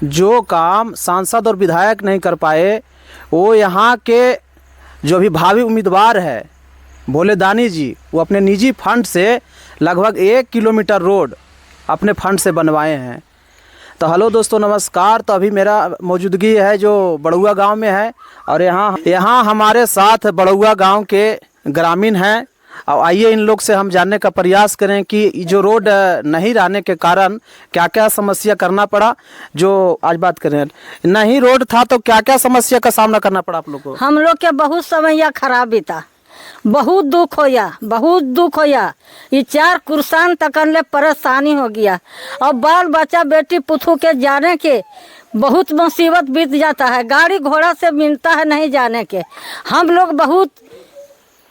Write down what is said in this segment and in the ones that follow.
जो काम सांसद और विधायक नहीं कर पाए वो यहाँ के जो भी भावी उम्मीदवार है भोले दानी जी, वो अपने निजी फंड से लगभग 1 किलोमीटर रोड अपने फंड से बनवाए हैं। तो हेलो दोस्तों नमस्कार। तो अभी मेरा मौजूदगी है जो बड़ुआ गांव में है और यहाँ हमारे साथ बड़ुआ गांव के ग्रामीण हैं। और आइए इन लोग से हम जानने का प्रयास करें कि जो रोड नहीं रहने के कारण क्या क्या समस्या करना पड़ा। जो आज बात करें, नहीं रोड था तो क्या क्या समस्या का सामना करना पड़ा आप लोग को? हम लोग के बहुत समय खराब भी था, बहुत दुख होया। ये 4 कुर्सान तकन परेशानी हो गया और बाल बच्चा बेटी पुथू के जाने के बहुत मुसीबत बीत जाता है। गाड़ी घोड़ा से मिलता है नहीं जाने के। हम लोग बहुत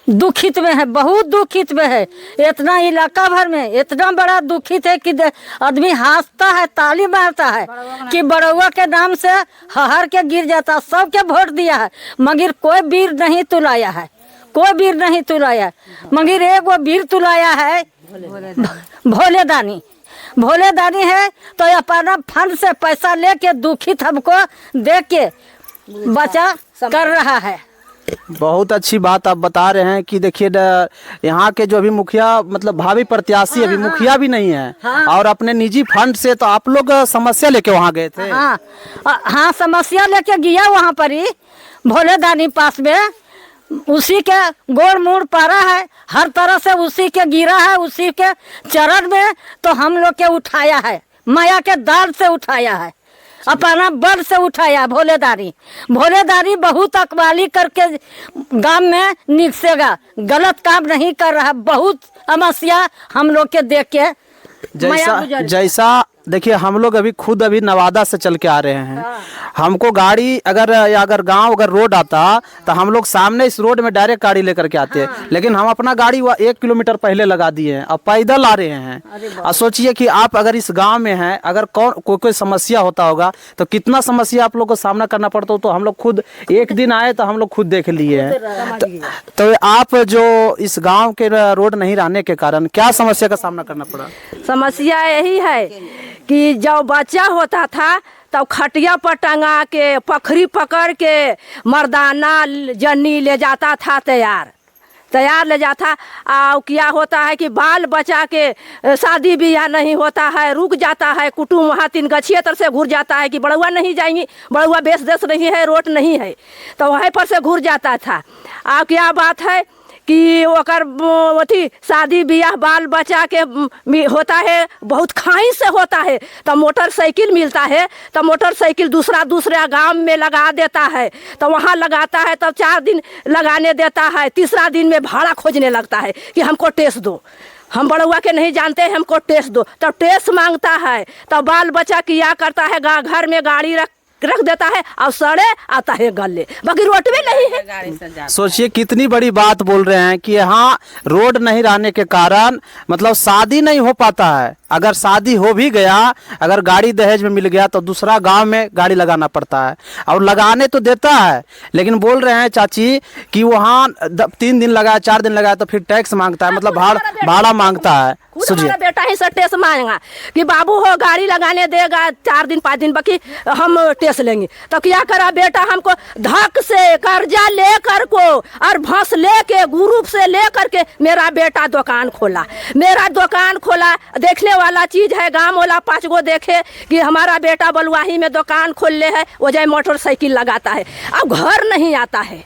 दुखित में है, बहुत दुखित में है। इतना इलाका भर में इतना बड़ा दुखित है कि आदमी हंसता है, ताली मारता है कि बड़ुआ के नाम से हर के गिर जाता। सबके वोट दिया है मगर कोई वीर नहीं तुलाया है, कोई वीर नहीं तुलाया। मगर एक वो वीर तुलाया है भोले दानी है। तो अपना फंड से पैसा लेके दुखित हमको दे के बचा कर रहा है। बहुत अच्छी बात आप बता रहे हैं कि देखिए यहाँ के जो अभी मुखिया मतलब भावी प्रत्याशी अभी मुखिया भी नहीं है और अपने निजी फंड से तो आप लोग समस्या लेके वहाँ गए थे? हाँ समस्या लेके गया वहाँ पर ही भोले दानी पास में। उसी के गोड़ मुड़ पारा है, हर तरह से उसी के गिरा है, उसी के चरण में तो हम लोग के उठाया है, माया के दाल से उठाया है, अपना बल से उठाया। भोले दानी बहुत अकवाली करके गांव में निकसेगा, गलत काम नहीं कर रहा। बहुत समस्या हम लोग के देख के जैसा देखिए हम लोग अभी नवादा से चल के आ रहे हैं। हमको गाड़ी अगर गांव अगर रोड आता तो हम लोग सामने इस रोड में डायरेक्ट गाड़ी लेकर के आते हैं। लेकिन हम अपना गाड़ी 1 किलोमीटर पहले लगा दिए हैं, अब पैदल आ रहे हैं। और सोचिए कि आप अगर इस गांव में हैं, अगर कोई समस्या होता होगा तो कितना समस्या आप लोग को सामना करना पड़ता हो। तो हम लोग खुद एक दिन आए तो हम लोग खुद देख लिए हैं। तो आप जो इस गाँव के रोड नहीं रहने के कारण क्या समस्या का सामना करना पड़ा? समस्या यही है कि जब बच्चा होता था तब खटिया पर टंगा के पखरी पकड़ के मर्दाना जन्नी ले जाता था, तैयार ले जाता। और क्या होता है कि बाल बच्चा के शादी ब्याह नहीं होता है, रुक जाता है। कुटुम्ब वहाँ 3 गछिए तर से घुर जाता है कि बड़ुआ नहीं जाएंगी, बड़ुआ बेस देश नहीं है, रोट नहीं है, तो वहीं पर से घुर जाता था। और क्या बात है कि ओकर अथी शादी ब्याह बाल बच्चा के होता है, बहुत खाई से होता है। तो मोटरसाइकिल मिलता है तो मोटरसाइकिल दूसरा गांव में लगा देता है। तो वहाँ लगाता है तब 4 दिन लगाने देता है, तीसरा दिन में भाड़ा खोजने लगता है कि हमको टेस्ट दो, हम बड़ुआ के नहीं जानते, हमको टेस्ट दो। तो टेस्ट मांगता है तो बाल बच्चा किया करता है घर में गाड़ी रख देता है और सड़े आता है गले, बाकी रोड में नहीं है। सोचिए कितनी बड़ी बात बोल रहे हैं कि यहाँ रोड नहीं रहने के कारण मतलब शादी नहीं हो पाता है। अगर शादी हो भी गया, अगर गाड़ी दहेज में मिल गया तो दूसरा गांव में गाड़ी लगाना पड़ता है। और लगाने तो देता है लेकिन बोल रहे हैं चाची कि वहाँ 3 दिन लगाया 4 दिन लगाया तो फिर टैक्स मांगता है, मतलब भाड़ा मांगता है। हमारा बेटा ही सर टेस्ट मांगा कि बाबू हो गाड़ी लगाने देगा 4 दिन 5 दिन बाकी हम टेस्ट लेंगे। तो क्या करा बेटा, हमको धक से कर्जा लेकर को और भस लेके ग्रुप से लेकर के मेरा बेटा दुकान खोला। देखने वाला चीज है, गांव वाला 5 गो देखे कि हमारा बेटा बलुआही में दुकान खोल ले है, वो जाए मोटरसाइकिल लगाता है। अब घर नहीं आता है,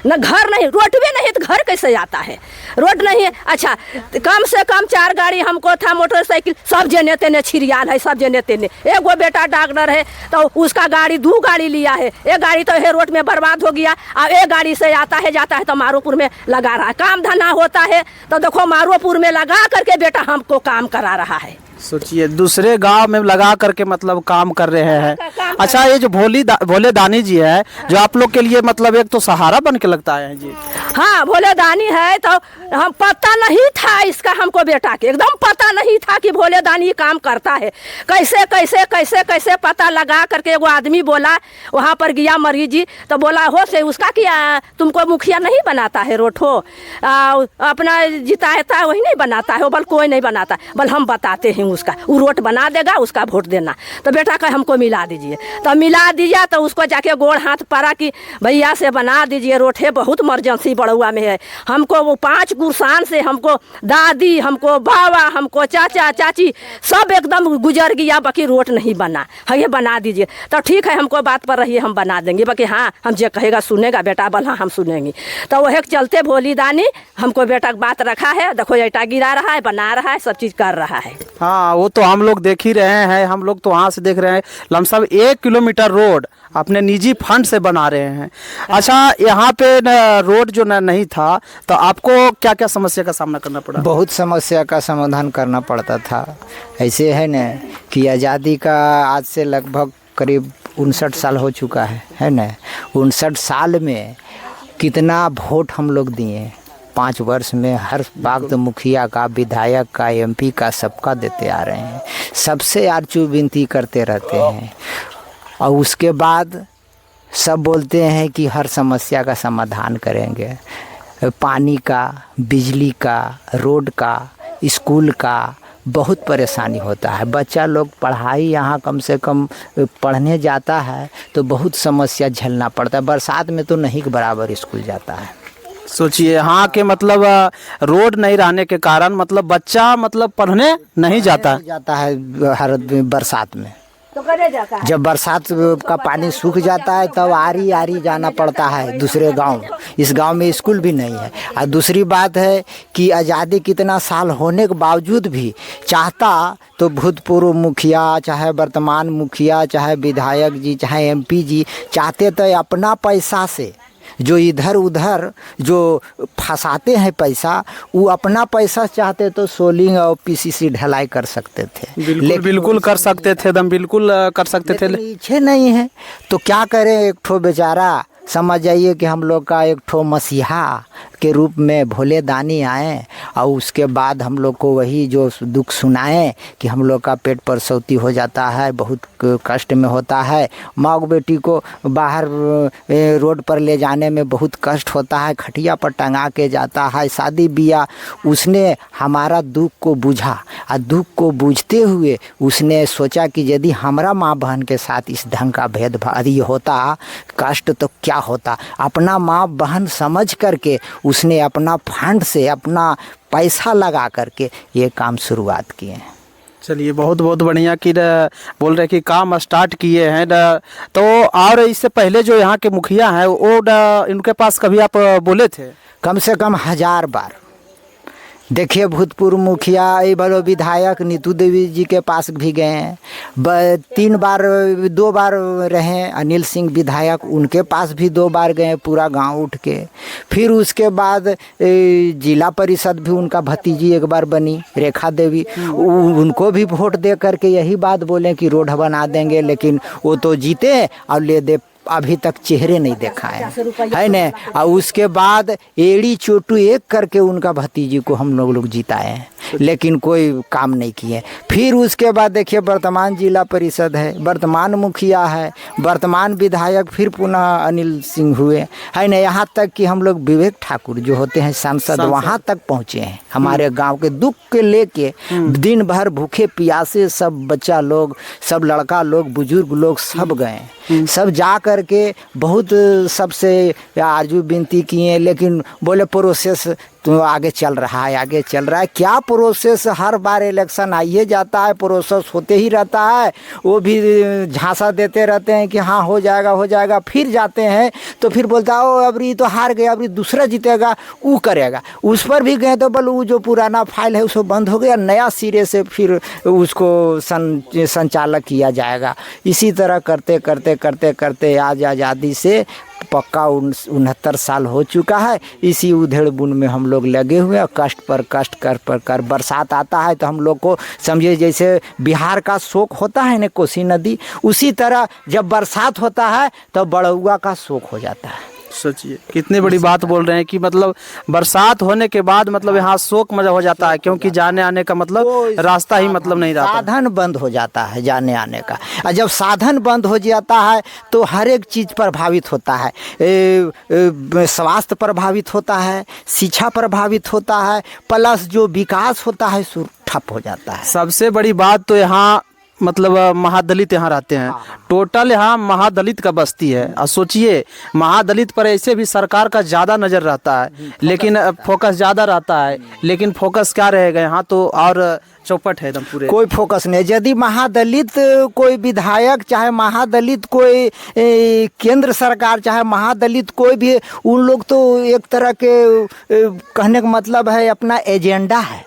न घर नहीं, रोड भी नहीं तो घर कैसे आता है? रोड नहीं है। अच्छा कम से कम 4 गाड़ी हमको था मोटरसाइकिल, सब जने तेने छिरियाल है, सब जने तेने। एगो बेटा डॉक्टर है तो उसका गाड़ी 2 गाड़ी लिया है, एक गाड़ी तो है रोड में बर्बाद हो गया और एक गाड़ी से आता है जाता है तो मारोपुर में लगा रहा है। काम धंधा होता है तो देखो मारोपुर में लगा करके बेटा हमको काम करा रहा है। सोचिए दूसरे गांव में लगा करके मतलब काम कर रहे हैं। अच्छा ये जो भोले दानी जी है जो आप लोग के लिए मतलब एक तो सहारा बन के लगता है जी। हाँ भोले दानी है तो हम पता नहीं था इसका, हमको बेटा के एकदम पता नहीं था कि भोले दानी काम करता है। कैसे कैसे कैसे कैसे पता लगा करके एगो आदमी बोला, वहाँ पर गया मरीज जी तो बोला हो से उसका क्या तुमको मुखिया नहीं बनाता है, रोठो अपना जिताता है वही नहीं बनाता है, बल कोई नहीं बनाता, बल हम बताते हैं उसका, वो रोट बना देगा, उसका वोट देना। तो बेटा का हमको मिला दीजिए। तो मिला दिया, तो उसको जाके गोड़ हाथ पड़ा कि भैया से बना दीजिए रोड है, बहुत इमरजेंसी बड़ुआ में है। हमको वो 5 गुरसान से हमको दादी, हमको बाबा, हमको चाचा चाची सब एकदम गुजर गया, बाकी रोड नहीं बना है, ये बना दीजिए। तो ठीक है, हमको बात पर रही है, हम बना देंगे, बाकी हाँ हम जो कहेगा सुनेगा बेटा, बोल हाँ हम सुनेंगे। तो वह चलते भोली दानी हमको बेटा बात रखा है, देखो ईटा गिरा रहा है, बना रहा है, सब चीज़ कर रहा है। हाँ, वो तो हम लोग देख ही रहे हैं, हम लोग तो वहाँ से देख रहे हैं, लमसम 1 किलोमीटर रोड अपने निजी फंड से बना रहे हैं। अच्छा, यहाँ पे रोड जो नहीं था, तो आपको क्या क्या समस्या का सामना करना पड़ा? बहुत समस्या का समाधान करना पड़ता था। ऐसे है न कि आज़ादी का आज से लगभग करीब 59 साल हो चुका है न। 59 साल में कितना वोट हम लोग दिए, 5 वर्ष में हर वक्त मुखिया का, विधायक का, MP का, सबका देते आ रहे हैं, सबसे आरचू विनती करते रहते हैं। और उसके बाद सब बोलते हैं कि हर समस्या का समाधान करेंगे, पानी का, बिजली का, रोड का, स्कूल का बहुत परेशानी होता है। बच्चा लोग पढ़ाई यहाँ कम से कम पढ़ने जाता है तो बहुत समस्या झेलना पड़ता है। बरसात में तो नहीं के बराबर स्कूल जाता है। सोचिए, यहाँ के मतलब रोड नहीं रहने के कारण मतलब बच्चा मतलब पढ़ने नहीं जाता है हर बरसात में। जब बरसात का पानी सूख जाता है तब आरी आरी जाना पड़ता है दूसरे गांव। इस गांव में स्कूल भी नहीं है। और दूसरी बात है कि आज़ादी कितना साल होने के बावजूद भी चाहता तो भूतपूर्व मुखिया, चाहे वर्तमान मुखिया, चाहे विधायक जी, चाहे MP जी चाहते तो अपना पैसा से जो इधर उधर जो फंसाते हैं पैसा, वो अपना पैसा चाहते तो सोलिंग और PCC ढलाई कर सकते थे। बिल्कुल कर सकते थे, दम बिल्कुल कर सकते थे, इच्छे नहीं है तो क्या करें। एक ठो बेचारा समझ जाइए कि हम लोग का एक ठो मसीहा के रूप में भोले दानी आए और उसके बाद हम लोग को वही जो दुख सुनाए कि हम लोग का पेट प्रसूति हो जाता है, बहुत कष्ट में होता है। माँ बेटी को बाहर रोड पर ले जाने में बहुत कष्ट होता है, खटिया पर टंगा के जाता है। शादी ब्याह उसने हमारा दुख को बुझा और दुख को बुझते हुए उसने सोचा कि यदि हमारा माँ बहन के साथ इस ढंग का भेदभाव होता, कष्ट तो क्या होता। अपना माँ बहन समझ करके उसने अपना फंड से अपना पैसा लगा करके ये काम शुरुआत किए। चलिए, बहुत बहुत बढ़िया कि बोल रहे कि काम स्टार्ट किए हैं। तो और इससे पहले जो यहाँ के मुखिया हैं वो इनके पास कभी आप बोले थे? कम से कम 1000 बार। देखिए, भूतपूर्व मुखिया बोलो विधायक नीतू देवी जी के पास भी गए हैं, 2 बार रहे। अनिल सिंह विधायक, उनके पास भी 2 बार गए, पूरा गांव उठ के। फिर उसके बाद जिला परिषद भी उनका भतीजी एक बार बनी, रेखा देवी, उनको भी वोट दे करके यही बात बोले कि रोड बना देंगे, लेकिन वो तो जीते और ले दे अभी तक चेहरे नहीं देखा है न। और उसके बाद एड़ी चोटू एक करके उनका भतीजी को हम लोग जिताए हैं, लेकिन कोई काम नहीं किए। फिर उसके बाद देखिए, वर्तमान जिला परिषद है, वर्तमान मुखिया है, वर्तमान विधायक फिर पुनः अनिल सिंह हुए है न। यहाँ तक कि हम लोग विवेक ठाकुर जो होते हैं सांसद, वहाँ तक पहुँचे हैं। हमारे गांव के दुख के लेके दिन भर भूखे प्यासे सब बच्चा लोग, सब लड़का लोग, बुजुर्ग लोग सब गए, सब जा करके बहुत सबसे आरजू विनती किए, लेकिन बोले प्रोसेस तो आगे चल रहा है, आगे चल रहा है। क्या प्रोसेस, हर बार इलेक्शन आइए जाता है, प्रोसेस होते ही रहता है। वो भी झांसा देते रहते हैं कि हाँ हो जाएगा हो जाएगा, फिर जाते हैं तो फिर बोलता है ओ अबरी तो हार गया, अबरी दूसरा जीतेगा, वो करेगा। उस पर भी गए तो बोल वो जो पुराना फाइल है उसको बंद हो गया, नया सिरे से फिर उसको संचालक किया जाएगा। इसी तरह करते करते करते करते आज आज़ादी से पक्का 69 साल हो चुका है। इसी उधेड़ बुन में हम लोग लगे हुए हैं, कष्ट पर कष्ट कर बरसात आता है तो हम लोग को समझिए जैसे बिहार का शोक होता है ना कोसी नदी, उसी तरह जब बरसात होता है तो बड़ुआ का शोक हो जाता है। सोचिए, कितनी बड़ी बात बोल रहे हैं कि मतलब बरसात होने के बाद मतलब यहाँ शोक मजा हो जाता है, क्योंकि जाने आने का मतलब रास्ता ही मतलब नहीं रहता, साधन बंद हो जाता है जाने आने का। और जब साधन बंद हो जाता है तो हर एक चीज़ प्रभावित होता है, स्वास्थ्य प्रभावित होता है, शिक्षा प्रभावित होता है, प्लस जो विकास होता है ठप हो जाता है। सबसे बड़ी बात तो यहाँ मतलब महादलित यहाँ रहते हैं। टोटल यहाँ महादलित का बस्ती है। और सोचिए महादलित पर ऐसे भी सरकार का ज़्यादा नज़र रहता है, लेकिन फोकस ज़्यादा रहता है, लेकिन फोकस क्या रहेगा यहाँ तो और चौपट है एकदम पूरे। कोई फोकस नहीं। यदि महादलित कोई विधायक चाहे महादलित कोई केंद्र सरकार चाहे महादलित कोई भी, उन लोग तो एक तरह के कहने का मतलब है अपना एजेंडा है,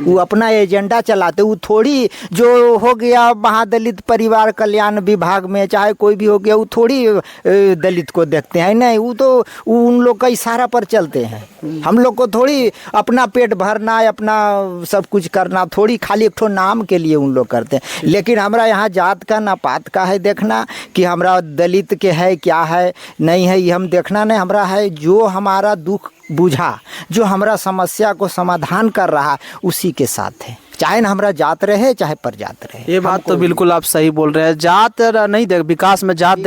वो अपना एजेंडा चलाते। वो थोड़ी जो हो गया महादलित परिवार कल्याण विभाग में चाहे कोई भी हो गया, वो थोड़ी दलित को देखते हैं, नहीं वो तो उन लोग का इशारा पर चलते हैं। हम लोग को थोड़ी अपना पेट भरना अपना सब कुछ करना, थोड़ी खाली एक ठो नाम के लिए उन लोग करते हैं। लेकिन हमारा यहाँ जात का ना पात का है देखना कि हमारा दलित के है क्या है नहीं है, ये हम देखना नहीं। हमारा है जो हमारा दुख बुझा, जो हमारा समस्या को समाधान कर रहा, उसी के साथ है, चाहे ना हमारा जात रहे चाहे परजात रहे। ये बात तो बिल्कुल आप सही बोल रहे हैं। जात नहीं देख, विकास में जात